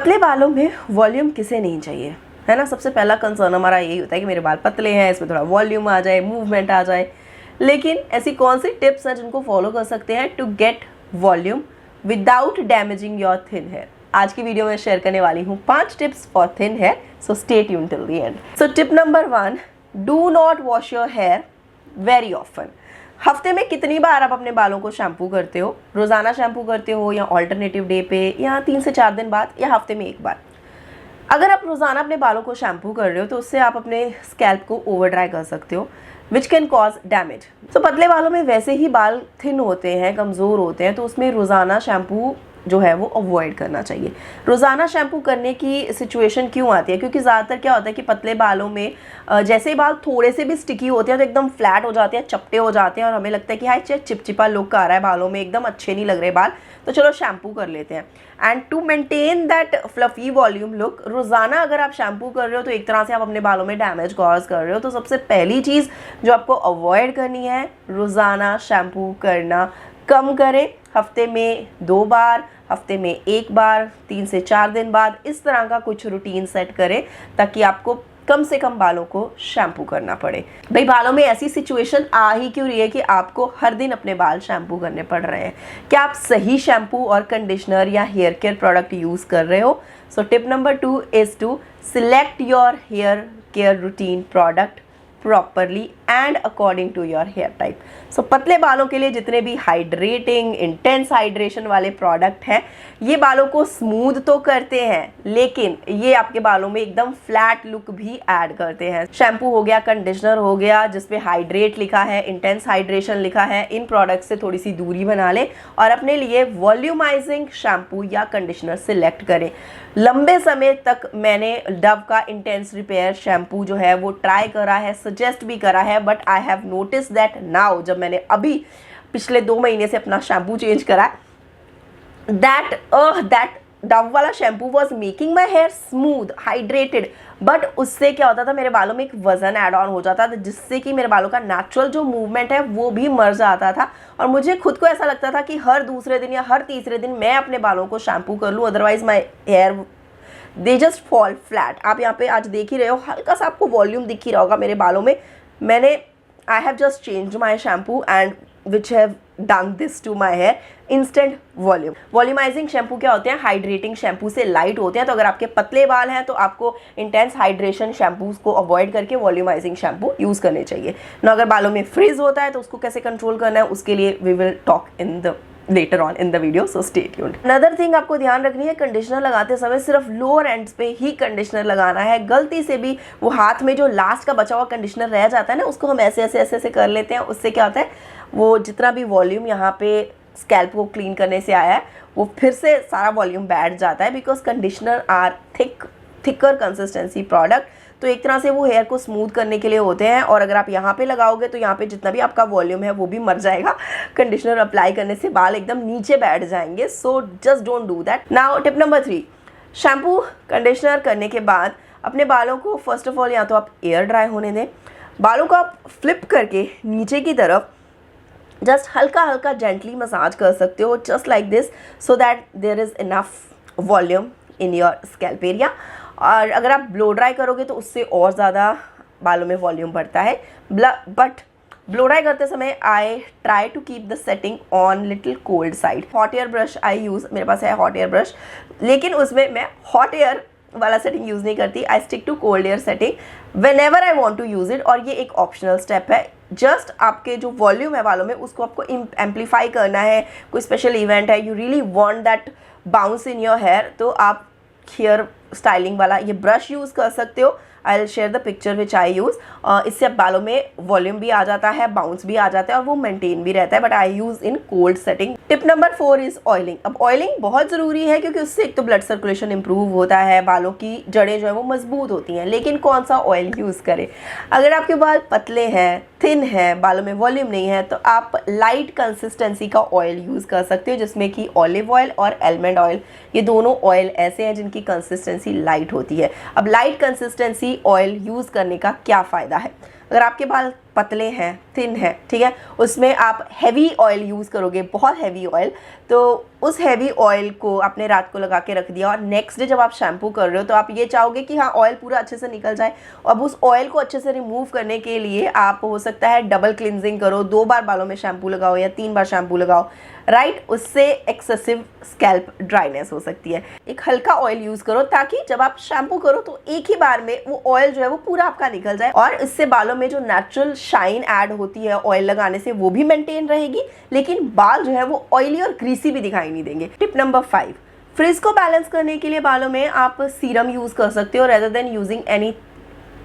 पतले बालों में वॉल्यूम किसे नहीं चाहिए, है ना। सबसे पहला कंसर्न हमारा यही होता है कि मेरे बाल पतले हैं, इसमें थोड़ा वॉल्यूम आ जाए, मूवमेंट आ जाए। लेकिन ऐसी कौन सी टिप्स हैं जिनको फॉलो कर सकते हैं to get volume without damaging your thin hair. आज की वीडियो में शेयर करने वाली हूँ 5 tips for thin hair, so stay tuned till the end. So tip number 1, do not wash your hair very often. हफ्ते में कितनी बार आप अपने बालों को शैम्पू करते हो? रोज़ाना शैम्पू करते हो या ऑल्टरनेटिव डे पे या 3 से 4 दिन बाद या हफ्ते में एक बार? अगर आप रोज़ाना अपने बालों को शैम्पू कर रहे हो तो उससे आप अपने स्कैल्प को ओवर ड्राई कर सकते हो, विच कैन कॉज डैमेज। तो पतले बालों में वैसे ही बाल थिन होते हैं, कमज़ोर होते हैं, तो उसमें रोज़ाना शैम्पू जो है वो अवॉइड करना चाहिए। रोज़ाना शैम्पू करने की सिचुएशन क्यों आती है? क्योंकि ज़्यादातर क्या होता है कि पतले बालों में जैसे ही बाल थोड़े से भी स्टिकी होते हैं तो एकदम फ्लैट हो जाते हैं, चपटे हो जाते हैं और हमें लगता है कि हाय चिपचिपा लुक आ रहा है बालों में, एकदम अच्छे नहीं लग रहे बाल, तो चलो शैम्पू कर लेते हैं। And to maintain that fluffy volume look, रोज़ाना अगर आप शैम्पू कर रहे हो तो एक तरह से आप अपने बालों में डैमेज कॉज कर रहे हो। तो सबसे पहली चीज़ जो आपको अवॉइड करनी है, रोज़ाना शैम्पू करना कम करें। हफ्ते में 2 बार, हफ्ते में 1 बार, 3 से 4 दिन बाद, इस तरह का कुछ रूटीन सेट करें ताकि आपको कम से कम बालों को शैम्पू करना पड़े। भाई बालों में ऐसी सिचुएशन आ ही क्यों रही है कि आपको हर दिन अपने बाल शैम्पू करने पड़ रहे हैं? क्या आप सही शैम्पू और कंडीशनर या हेयर केयर प्रोडक्ट यूज़ कर रहे हो? So tip number 2 is to select your hair care routine product properly and according to your hair type. So पतले बालों के लिए जितने भी हाइड्रेटिंग, इंटेंस हाइड्रेशन वाले प्रोडक्ट हैं, ये बालों को स्मूथ तो करते हैं लेकिन ये आपके बालों में एकदम फ्लैट लुक भी ऐड करते हैं। शैम्पू हो गया, कंडीशनर हो गया जिसपे हाइड्रेट लिखा है, इंटेंस हाइड्रेशन लिखा है, इन प्रोडक्ट से थोड़ी सी दूरी बना लें और अपने लिए वॉल्यूमाइजिंग शैम्पू या कंडीशनर सिलेक्ट करें। लंबे समय तक मैंने डव का इंटेंस रिपेयर शैम्पू जो है वो ट्राई करा है, सजेस्ट भी करा है, but I have notice that now, जब मैंने अभी पिछले 2 महीने से अपना शैम्पू चेंज करा, दैट डव वाला shampoo was making my hair smooth hydrated, but उससे क्या होता था, मेरे बालों में एक वजन ऐड ऑन हो जाता था जिससे कि मेरे बालों का नेचुरल जो मूवमेंट है वो भी मर जाता था और मुझे खुद को ऐसा लगता था कि हर दूसरे दिन या हर तीसरे दिन मैं अपने बालों को शैम्पू कर लूँ, otherwise my hair they just fall flat. आप यहाँ पे आज देख ही रहे हो, हल्का सा आपको वॉल्यूम दिख ही रहा होगा मेरे बालों में। I have just changed my shampoo and which have done this to my hair, instant volume. Volumising shampoo क्या होते हैं? हाइड्रेटिंग शैम्पू से लाइट होते हैं। तो अगर आपके पतले बाल हैं तो आपको इंटेंस हाइड्रेशन शैम्पूज को अवॉइड करके वॉल्यूमाइजिंग शैम्पू यूज़ करने चाहिए ना। अगर बालों में फ्रीज होता है तो उसको कैसे कंट्रोल करना है, उसके लिए we will talk in the later on in the video, so stay tuned. Another thing आपको ध्यान रखनी है, कंडीशनर लगाते समय सिर्फ लोअर एंड्स पे ही कंडीशनर लगाना है। गलती से भी वो हाथ में जो लास्ट का बचा हुआ कंडीशनर रह जाता है ना, उसको हम ऐसे कर लेते हैं। उससे क्या होता है, वो जितना भी वॉल्यूम यहाँ पे स्कैल्प को क्लीन करने से आया है वो फिर से सारा वॉल्यूम बैठ जाता है, because conditioner are thicker consistency product. तो एक तरह से वो हेयर को स्मूथ करने के लिए होते हैं और अगर आप यहाँ पे लगाओगे तो यहाँ पे जितना भी आपका वॉल्यूम है वो भी मर जाएगा। कंडीशनर अप्लाई करने से बाल एकदम नीचे बैठ जाएंगे। So just don't do that. Now tip number 3, shampoo conditioner करने के बाद अपने बालों को फर्स्ट ऑफ ऑल या तो आप एयर ड्राई होने दें। बालों को आप फ्लिप करके नीचे की तरफ जस्ट हल्का हल्का जेंटली मसाज कर सकते हो, just like this, so that there is enough volume in your scalp area. और अगर आप ब्लो ड्राई करोगे तो उससे और ज़्यादा बालों में वॉल्यूम बढ़ता है। बट ब्लो ड्राई करते समय I try to keep the setting on little cold side. Hot air brush I use, मेरे पास है हॉट एयर ब्रश, लेकिन उसमें मैं हॉट एयर वाला सेटिंग यूज़ नहीं करती। I stick to cold air setting whenever I want to use it. और ये एक ऑप्शनल स्टेप है, जस्ट आपके जो वॉल्यूम है बालों में उसको आपको एम्पलीफाई करना है। कोई स्पेशल इवेंट है, you really want that bounce in your hair, तो आप हेयर स्टाइलिंग वाला ये ब्रश यूज़ कर सकते हो। I will share the picture which I use. इससे बालों में वॉल्यूम भी आ जाता है, बाउंस भी आ जाता है और वो मेंटेन भी रहता है, but I use in cold setting. Tip number 4 is oiling. अब ऑयलिंग बहुत ज़रूरी है क्योंकि उससे एक तो ब्लड सर्कुलेशन इंप्रूव होता है, बालों की जड़ें जो है वो मजबूत होती हैं। लेकिन कौन सा ऑयल यूज़ करें? अगर आपके बाल पतले हैं, थिन है, बालों में वॉल्यूम नहीं है, तो आप लाइट कंसिस्टेंसी का ऑयल यूज़ कर सकते हो, जिसमें कि ऑलिव ऑयल और एलमंड ऑयल, ये दोनों ऑयल ऐसे हैं जिनकी कंसिस्टेंसी लाइट होती है। अब लाइट कंसिस्टेंसी ऑयल यूज़ करने का क्या फ़ायदा है? अगर आपके बाल पतले हैं, थिन है, ठीक है, उसमें आप हैवी ऑयल यूज़ करोगे, बहुत हैवी ऑयल, तो उस हैवी ऑयल को आपने रात को लगा के रख दिया और नेक्स्ट डे जब आप शैम्पू कर रहे हो तो आप ये चाहोगे कि हाँ ऑयल पूरा अच्छे से निकल जाए। अब उस ऑयल को अच्छे से रिमूव करने के लिए आप हो सकता है डबल क्लिनजिंग करो, 2 बार बालों में शैम्पू लगाओ या 3 बार शैम्पू लगाओ, राइट। उससे एक्सेसिव स्कैल्प ड्राइनेस हो सकती है। एक हल्का ऑयल यूज़ करो ताकि जब आप शैम्पू करो तो एक ही बार में वो ऑयल जो है वो पूरा आपका निकल जाए और इससे बालों में जो नेचुरल शाइन ऐड होती है ऑयल लगाने से वो भी मेंटेन रहेगी, लेकिन बाल जो है वो ऑयली और ग्रीसी भी दिखाई नहीं देंगे। टिप नंबर 5, फ्रिज को बैलेंस करने के लिए बालों में आप सीरम यूज़ कर सकते हो rather than using any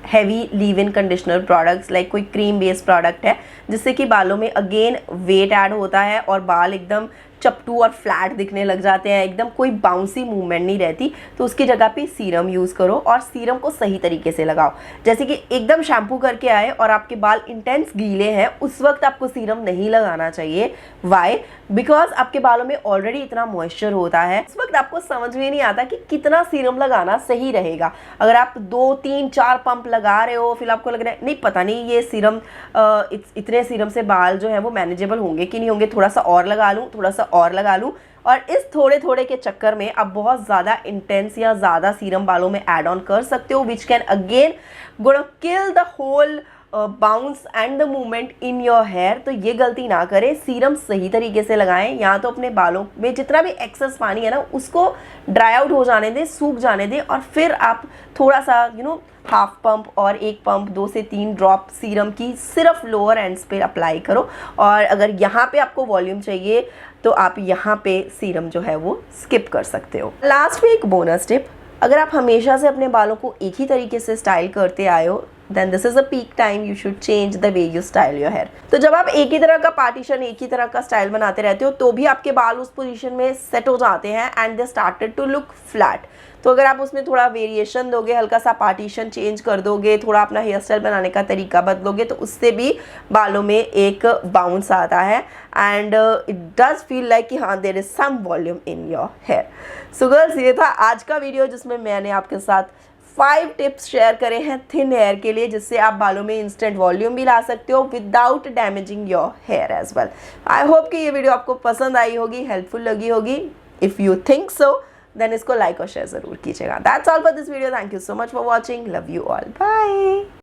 heavy leave in conditioner products, like कोई क्रीम बेस्ड प्रोडक्ट है जिससे कि बालों में अगेन वेट ऐड होता है और बाल एकदम चपटू और फ्लैट दिखने लग जाते हैं, एकदम कोई बाउंसी मूवमेंट नहीं रहती। तो उसकी जगह पे सीरम यूज़ करो और सीरम को सही तरीके से लगाओ। जैसे कि एकदम शैम्पू करके आए और आपके बाल इंटेंस गीले हैं, उस वक्त आपको सीरम नहीं लगाना चाहिए। वाई? बिकॉज आपके बालों में ऑलरेडी इतना मॉइस्चर होता है, उस वक्त आपको समझ में नहीं आता कि कितना सीरम लगाना सही रहेगा। अगर आप 2, 3, 4 पंप लगा रहे हो, फिर आपको लग रहा है नहीं पता नहीं ये सीरम इतने सीरम से बाल जो है वो मैनेजेबल होंगे कि नहीं होंगे, थोड़ा सा और लगा लूँ, थोड़ा सा और लगा लूँ, और इस थोड़े थोड़े के चक्कर में आप बहुत ज़्यादा इंटेंस या ज़्यादा सीरम बालों में ऐड ऑन कर सकते हो, which can again gonna kill the whole bounce and the movement in your hair. तो ये गलती ना करें, सीरम सही तरीके से लगाएं। या तो अपने बालों में जितना भी एक्सेस पानी है ना उसको ड्राई आउट हो जाने दें, सूख जाने दें, और फिर आप थोड़ा सा हाफ पंप और 1 पंप 2 से 3 ड्रॉप सीरम की सिर्फ लोअर एंड्स पे अप्लाई करो। और अगर यहाँ पे आपको वॉल्यूम चाहिए तो आप यहाँ पे सीरम जो है वो स्किप कर सकते हो। लास्ट में एक बोनस टिप, अगर आप हमेशा से अपने बालों को एक ही तरीके से स्टाइल करते आए हो, then this is a peak time you should change the way you style your hair। तो जब आप एक ही तरह का पार्टीशन, एक ही तरह का स्टाइल बनाते रहते हो तो भी आपके बाल उस पोजीशन में सेट हो जाते हैं and they started to look flat. तो अगर आप उसमें थोड़ा वेरिएशन दोगे, हल्का सा पार्टीशन चेंज कर दोगे, थोड़ा अपना हेयर स्टाइल बनाने का तरीका बदलोगे, तो उससे भी बालों में एक बाउंस आता है and it does feel like कि हाँ there is some volume in your hair. So girls, ये था आज का वीडियो जिसमें मैंने आपके साथ 5 टिप्स शेयर करे हैं थिन हेयर के लिए, जिससे आप बालों में इंस्टेंट वॉल्यूम भी ला सकते हो without damaging your hair as well. I hope कि ये वीडियो आपको पसंद आई होगी, हेल्पफुल लगी होगी। If you think so then इसको लाइक और शेयर ज़रूर कीजिएगा। That's all for this video. Thank you so much for watching. Love you all. Bye.